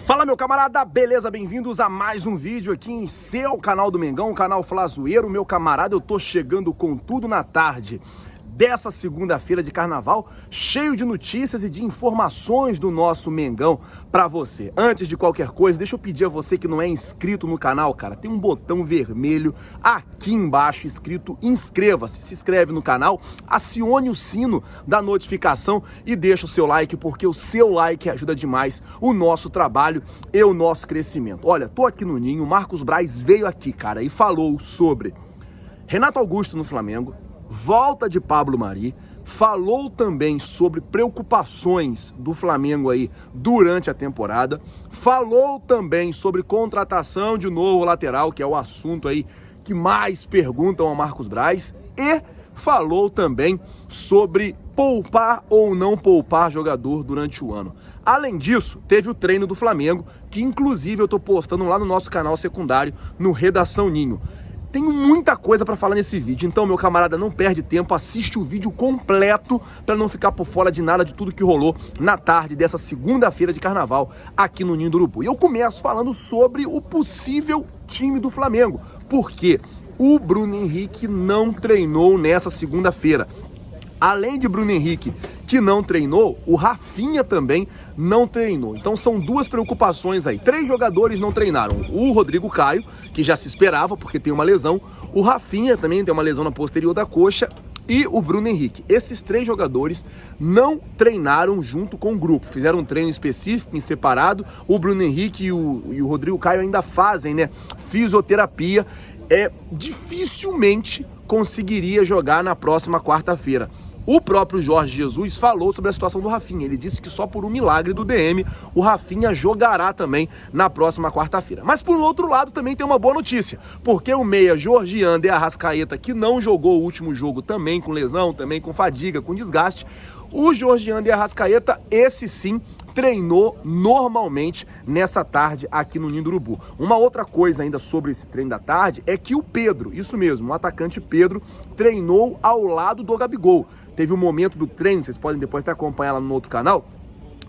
Fala, meu camarada, beleza? Bem-vindos a mais um vídeo aqui em seu canal do Mengão, o canal Flazoeiro. Meu camarada, eu tô chegando com tudo na tarde dessa segunda-feira de carnaval, cheio de notícias e de informações do nosso Mengão pra você. Antes de qualquer coisa, deixa eu pedir a você que não é inscrito no canal, cara, tem um botão vermelho aqui embaixo escrito inscreva-se. Se inscreve no canal, acione o sino da notificação e deixa o seu like, porque o seu like ajuda demais o nosso trabalho e o nosso crescimento. Olha, tô aqui no Ninho, o Marcos Braz veio aqui, cara, e falou sobre Renato Augusto no Flamengo, volta de Pablo Mari, falou também sobre preocupações do Flamengo aí durante a temporada, falou também sobre contratação de novo lateral, que é o assunto aí que mais perguntam ao Marcos Braz, e falou também sobre poupar ou não poupar jogador durante o ano. Além disso, teve o treino do Flamengo, que inclusive eu tô postando lá no nosso canal secundário, no Redação Ninho. Tenho muita coisa para falar nesse vídeo, então, meu camarada, não perde tempo, assiste o vídeo completo para não ficar por fora de nada de tudo que rolou na tarde dessa segunda-feira de carnaval aqui no Ninho do Urubu. E eu começo falando sobre o possível time do Flamengo, porque o Bruno Henrique não treinou nessa segunda-feira. Além de Bruno Henrique, que não treinou, o Rafinha também não treinou. Então são duas preocupações aí. 3 jogadores não treinaram. O Rodrigo Caio, que já se esperava porque tem uma lesão. O Rafinha também tem uma lesão na posterior da coxa. E o Bruno Henrique. Esses 3 jogadores não treinaram junto com o grupo. Fizeram um treino específico, em separado. O Bruno Henrique e o Rodrigo Caio ainda fazem, né, fisioterapia. Dificilmente conseguiria jogar na próxima quarta-feira. O próprio Jorge Jesus falou sobre a situação do Rafinha. Ele disse que só por um milagre do DM o Rafinha jogará também na próxima quarta-feira. Mas por outro lado também tem uma boa notícia, porque o meia Georgian de Arrascaeta, que não jogou o último jogo também com lesão, também com fadiga, com desgaste, o Georgian de Arrascaeta, esse sim, treinou normalmente nessa tarde aqui no Ninho do Urubu. Uma outra coisa ainda sobre esse treino da tarde é que o Pedro, isso mesmo, o atacante Pedro, treinou ao lado do Gabigol. Teve um momento do treino, vocês podem depois até acompanhar lá no outro canal,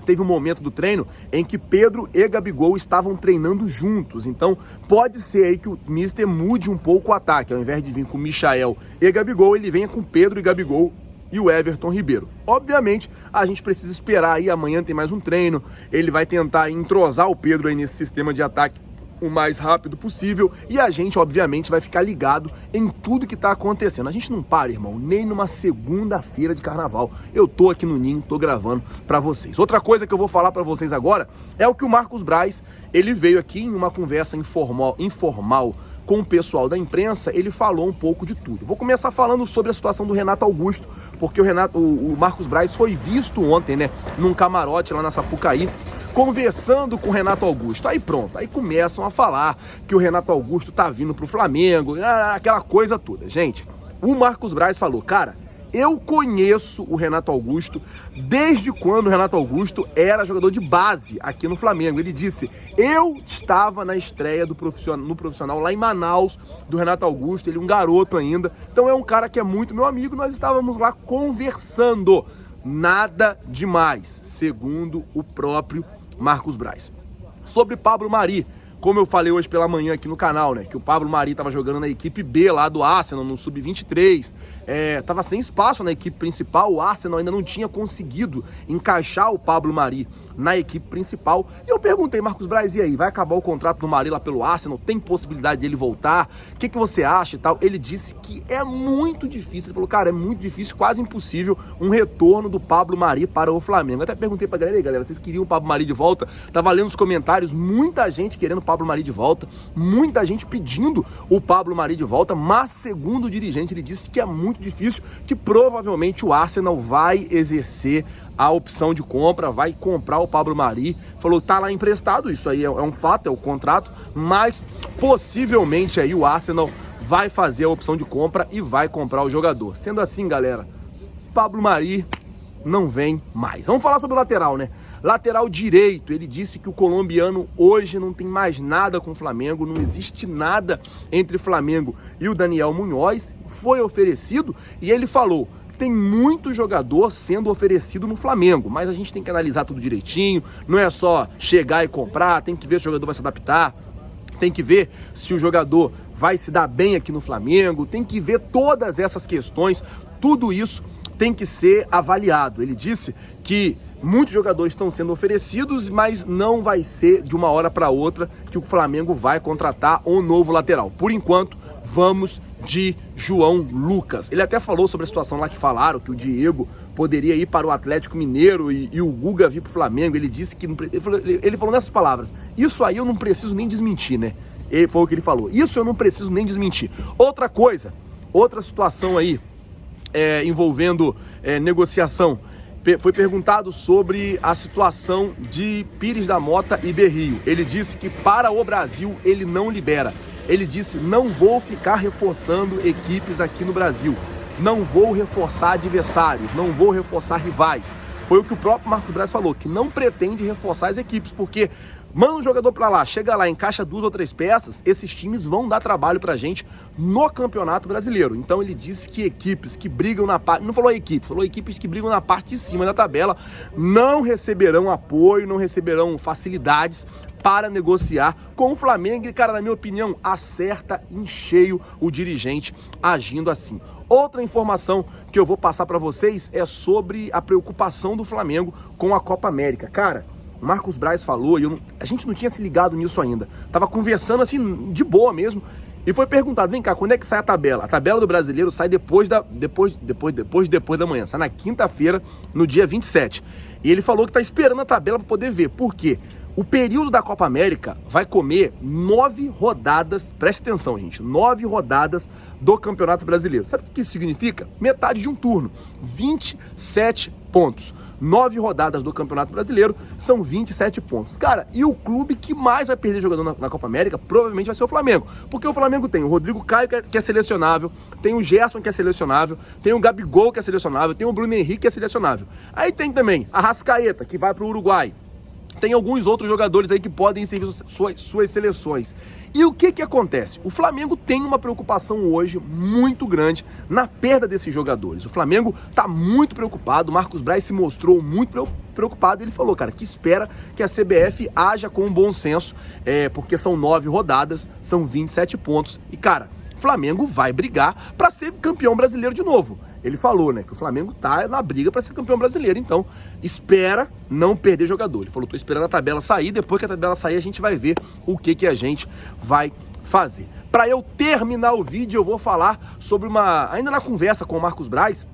teve um momento do treino em que Pedro e Gabigol estavam treinando juntos. Então pode ser aí que o Mister mude um pouco o ataque. Ao invés de vir com Michael e Gabigol, ele venha com Pedro e Gabigol e o Everton Ribeiro. Obviamente, a gente precisa esperar aí, amanhã tem mais um treino, ele vai tentar entrosar o Pedro aí nesse sistema de ataque o mais rápido possível, e a gente, obviamente, vai ficar ligado em tudo que tá acontecendo. A gente não para, irmão, nem numa segunda-feira de carnaval. Eu tô aqui no Ninho, tô gravando pra vocês. Outra coisa que eu vou falar pra vocês agora é o que o Marcos Braz, ele veio aqui em uma conversa informal com o pessoal da imprensa, ele falou um pouco de tudo. Vou começar falando sobre a situação do Renato Augusto, porque o Marcos Braz foi visto ontem, né, num camarote lá na Sapucaí, conversando com o Renato Augusto. Aí pronto, aí começam a falar que o Renato Augusto tá vindo pro Flamengo, aquela coisa toda. Gente, o Marcos Braz falou, cara, eu conheço o Renato Augusto desde quando o Renato Augusto era jogador de base aqui no Flamengo. Ele disse, eu estava na estreia no profissional lá em Manaus, do Renato Augusto, ele é um garoto ainda, então é um cara que é muito meu amigo, nós estávamos lá conversando. Nada demais, segundo o próprio Marcos Braz. Sobre Pablo Mari, como eu falei hoje pela manhã aqui no canal, né, que o Pablo Mari estava jogando na equipe B lá do Arsenal, no Sub-23, estava sem espaço na equipe principal, o Arsenal ainda não tinha conseguido encaixar o Pablo Mari na equipe principal. E eu perguntei, Marcos Braz, e aí, vai acabar o contrato do Mari lá pelo Arsenal? Tem possibilidade dele voltar? O que você acha e tal? Ele disse que é muito difícil, ele falou, cara, é muito difícil, quase impossível um retorno do Pablo Mari para o Flamengo. Eu até perguntei pra galera, galera, vocês queriam o Pablo Mari de volta? Tava lendo os comentários, muita gente querendo o Pablo Mari de volta, muita gente pedindo o Pablo Mari de volta, mas segundo o dirigente, ele disse que é muito difícil, que provavelmente o Arsenal vai exercer a opção de compra, vai comprar o Pablo Mari. Falou, tá lá emprestado, isso aí é um fato, é o contrato, mas possivelmente aí o Arsenal vai fazer a opção de compra e vai comprar o jogador. Sendo assim, galera, Pablo Mari não vem mais. Vamos falar sobre o lateral, né? Lateral direito, ele disse que o colombiano hoje não tem mais nada com o Flamengo, não existe nada entre Flamengo e o Daniel Munhoz, foi oferecido e ele falou tem muito jogador sendo oferecido no Flamengo, mas a gente tem que analisar tudo direitinho, não é só chegar e comprar, tem que ver se o jogador vai se adaptar, tem que ver se o jogador vai se dar bem aqui no Flamengo, tem que ver todas essas questões, tudo isso tem que ser avaliado. Ele disse que muitos jogadores estão sendo oferecidos, mas não vai ser de uma hora para outra que o Flamengo vai contratar um novo lateral. Por enquanto, vamos de João Lucas. Ele até falou sobre a situação lá que falaram, que o Diego poderia ir para o Atlético Mineiro e o Guga vir para o Flamengo. Ele disse que... Ele falou nessas palavras, isso aí eu não preciso nem desmentir, né? Foi o que ele falou. Isso eu não preciso nem desmentir. Outra coisa, outra situação aí, envolvendo negociação. Foi perguntado sobre a situação de Pires da Mota e Berrio. Ele disse que para o Brasil ele não libera. Ele disse, não vou ficar reforçando equipes aqui no Brasil. Não vou reforçar adversários, não vou reforçar rivais. Foi o que o próprio Marcos Braz falou, que não pretende reforçar as equipes, porque manda um jogador pra lá, chega lá, encaixa 2 ou 3 peças, esses times vão dar trabalho pra gente no Campeonato Brasileiro. Então ele disse que equipes que brigam na parte, não falou equipes, falou equipes que brigam na parte de cima da tabela, não receberão apoio, não receberão facilidades para negociar com o Flamengo. E, cara, na minha opinião, acerta em cheio o dirigente agindo assim. Outra informação que eu vou passar para vocês é sobre a preocupação do Flamengo com a Copa América. Cara, o Marcos Braz falou, e a gente não tinha se ligado nisso ainda. Tava conversando assim, de boa mesmo, e foi perguntado, vem cá, quando é que sai a tabela? A tabela do Brasileiro sai depois da manhã, sai na quinta-feira, no dia 27. E ele falou que tá esperando a tabela para poder ver. Por quê? O período da Copa América vai comer 9 rodadas, preste atenção, gente, 9 rodadas do Campeonato Brasileiro. Sabe o que isso significa? Metade de um turno, 27 pontos. 9 rodadas do Campeonato Brasileiro são 27 pontos. Cara, e o clube que mais vai perder jogador na Copa América provavelmente vai ser o Flamengo. Porque o Flamengo tem o Rodrigo Caio, que é selecionável, tem o Gerson, que é selecionável, tem o Gabigol, que é selecionável, tem o Bruno Henrique, que é selecionável. Aí tem também a Arrascaeta, que vai para o Uruguai. Tem alguns outros jogadores aí que podem servir suas seleções. E o que acontece? O Flamengo tem uma preocupação hoje muito grande na perda desses jogadores. O Flamengo está muito preocupado, o Marcos Braz se mostrou muito preocupado. Ele falou, cara, que espera que a CBF haja com bom senso, porque são 9 rodadas, são 27 pontos. E, cara, o Flamengo vai brigar para ser campeão brasileiro de novo. Ele falou, né, que o Flamengo tá na briga para ser campeão brasileiro, então espera não perder jogador. Ele falou, tô esperando a tabela sair, depois que a tabela sair a gente vai ver o que a gente vai fazer. Para eu terminar o vídeo, eu vou falar sobre ainda na conversa com o Marcos Braz,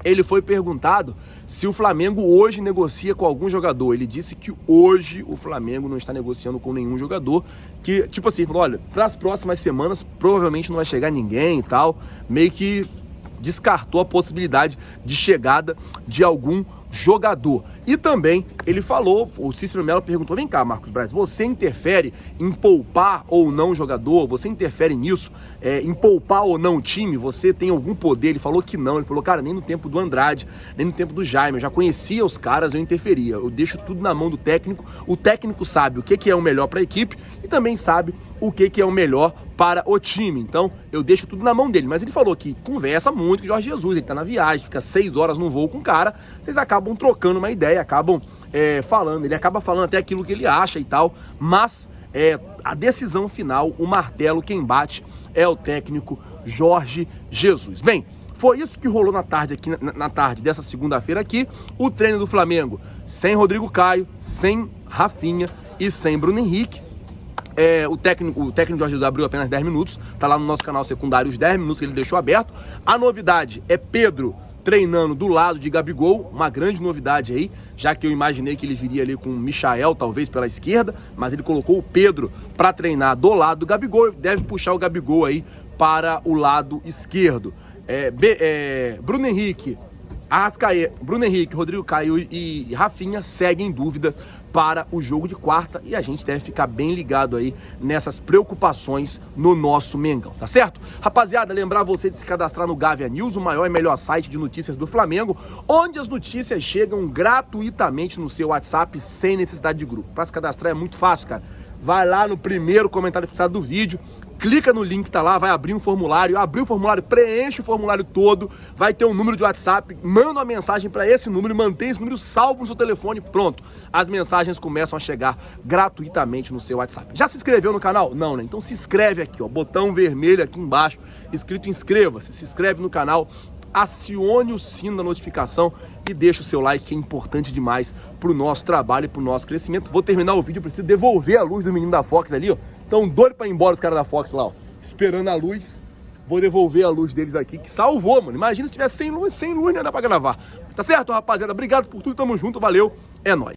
ele foi perguntado se o Flamengo hoje negocia com algum jogador. Ele disse que hoje o Flamengo não está negociando com nenhum jogador, que, tipo assim, ele falou, olha, para as próximas semanas provavelmente não vai chegar ninguém e tal, meio que descartou a possibilidade de chegada de algum jogador. E também ele falou, o Cícero Melo perguntou, vem cá, Marcos Braz, você interfere em poupar ou não jogador? Você interfere nisso? Em poupar ou não o time? Você tem algum poder? Ele falou que não. Ele falou, cara, nem no tempo do Andrade, nem no tempo do Jaime, eu já conhecia os caras, eu interferia. Eu deixo tudo na mão do técnico. O técnico sabe o que é o melhor para a equipe e também sabe o que é o melhor para o time. Então, eu deixo tudo na mão dele. Mas ele falou que conversa muito com o Jorge Jesus, ele tá na viagem, fica 6 horas no voo com o cara, vocês acabam trocando uma ideia, acabam falando, ele acaba falando até aquilo que ele acha e tal, mas a decisão final, o martelo, quem bate é o técnico Jorge Jesus. Bem, foi isso que rolou na tarde aqui, na tarde dessa segunda-feira aqui, o treino do Flamengo sem Rodrigo Caio, sem Rafinha e sem Bruno Henrique. O técnico Jorge Jesus abriu apenas 10 minutos, tá lá no nosso canal secundário os 10 minutos que ele deixou aberto. A novidade é Pedro treinando do lado de Gabigol, uma grande novidade aí, já que eu imaginei que ele viria ali com o Michael, talvez pela esquerda, mas ele colocou o Pedro para treinar do lado do Gabigol, deve puxar o Gabigol aí para o lado esquerdo. Bruno Henrique, Rodrigo Caio e Rafinha seguem em dúvida para o jogo de quarta e a gente deve ficar bem ligado aí nessas preocupações no nosso Mengão, tá certo? Rapaziada, lembrar você de se cadastrar no Gávea News, o maior e melhor site de notícias do Flamengo, onde as notícias chegam gratuitamente no seu WhatsApp sem necessidade de grupo. Para se cadastrar é muito fácil, cara. Vai lá no primeiro comentário fixado do vídeo, clica no link que tá lá, vai abrir um formulário, abriu o formulário, preenche o formulário todo, vai ter um número de WhatsApp, manda uma mensagem para esse número, mantém esse número salvo no seu telefone, pronto. As mensagens começam a chegar gratuitamente no seu WhatsApp. Já se inscreveu no canal? Não, né? Então se inscreve aqui, ó, botão vermelho aqui embaixo, escrito inscreva-se, se inscreve no canal, acione o sino da notificação e deixa o seu like, que é importante demais pro nosso trabalho e pro nosso crescimento. Vou terminar o vídeo, preciso devolver a luz do menino da Fox ali, ó. Tão doido pra ir embora os caras da Fox lá, ó, esperando a luz. Vou devolver a luz deles aqui, que salvou, mano. Imagina se tivesse sem luz não ia dar pra gravar. Tá certo, rapaziada? Obrigado por tudo, tamo junto, valeu, é nóis.